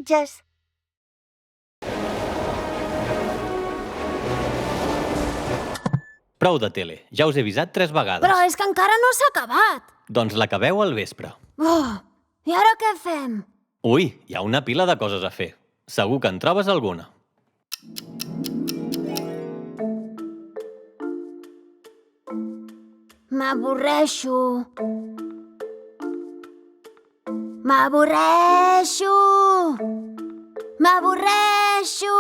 mitges. Prou de tele. Ja us he avisat 3 vegades. Però és que encara no s'ha acabat. Doncs l'acabeu al vespre. I ara què fem? Ui, hi ha una pila de coses a fer. Segur que en trobes alguna. M'avorreixo. M'avorreixo. M'avorreixo.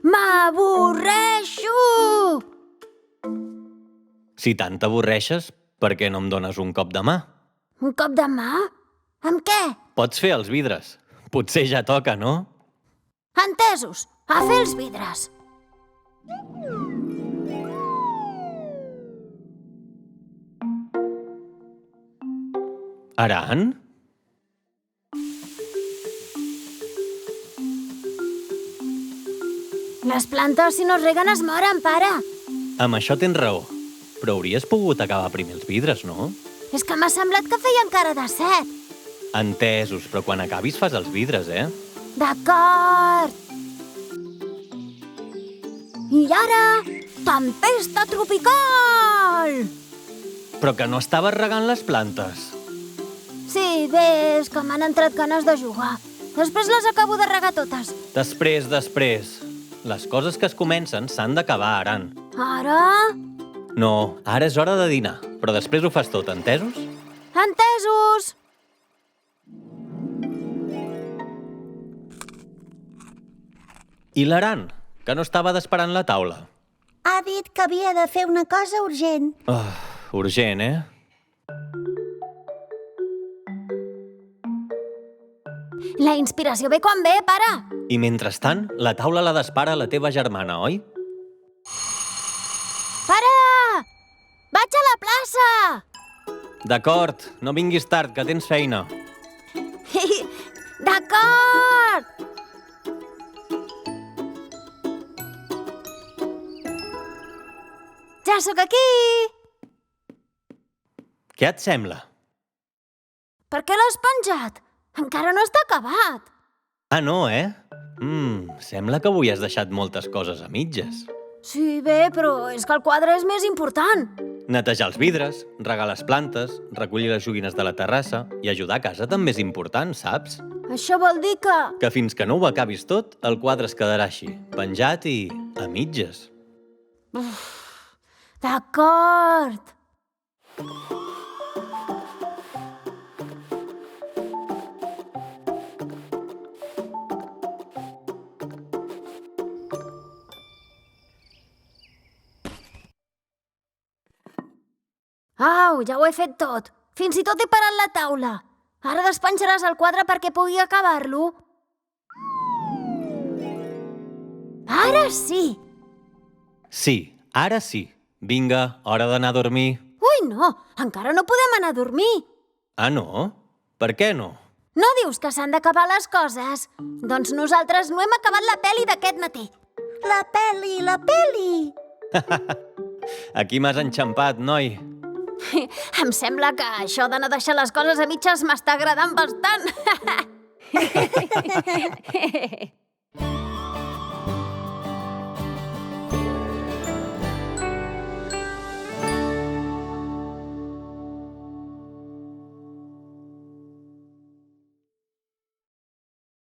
M'avorreixo. Si tant t'avorreixes, per què no em dones un cop de mà? Un cop de mà? Amb què? Pots fer els vidres. Potser ja toca, no? Entesos. A fer els vidres. Aran? Les plantes, si no es reguen, es moren, pare. Amb això tens raó. Però hauries pogut acabar primer els vidres, no? És que m'ha semblat que feia encara de set. Entesos, però quan acabis fas els vidres, eh? D'acord. I ara, tempesta tropical! Però que no estaves regant les plantes. Sí, bé, és que m'han entrat ganes de jugar. Després les acabo de regar totes. Després. Les coses que es comencen s'han d'acabar, Aran. Ara? No, ara és hora de dinar, però després ho fas tot, entesos? Entesos! I l'Aran, que no estava desperant la taula? Ha dit que havia de fer una cosa urgent. Urgent, eh? La inspiració ve quan ve, pare. I mentrestant, la taula la dispara la teva germana, oi? Pare! Vaig a la plaça! D'acord, no vinguis tard, que tens feina. D'acord! Ja sóc aquí! Què et sembla? Per què l'has penjat? Encara no està acabat. Ah, no, eh? Sembla que avui has deixat moltes coses a mitges. Sí, bé, però és que el quadre és més important. Netejar els vidres, regar les plantes, recollir les joguines de la terrassa i ajudar a casa també és important, saps? Això vol dir que... Que fins que no ho acabis tot, el quadre es quedarà així, penjat i a mitges. D'acord. Au, ja ho he fet tot. Fins i tot he parat la taula. Ara despenjaràs el quadre perquè pugui acabar-lo. Ara sí. Sí, ara sí. Vinga, hora d'anar a dormir. Ui, no, encara no podem anar a dormir. Ah, no? Per què no? No dius que s'han d'acabar les coses? Doncs nosaltres no hem acabat la pel·li d'aquest matí. La peli! Aquí m'has enxampat, noi. Em sembla que això de no deixar les coses a mitges m'està agradant bastant.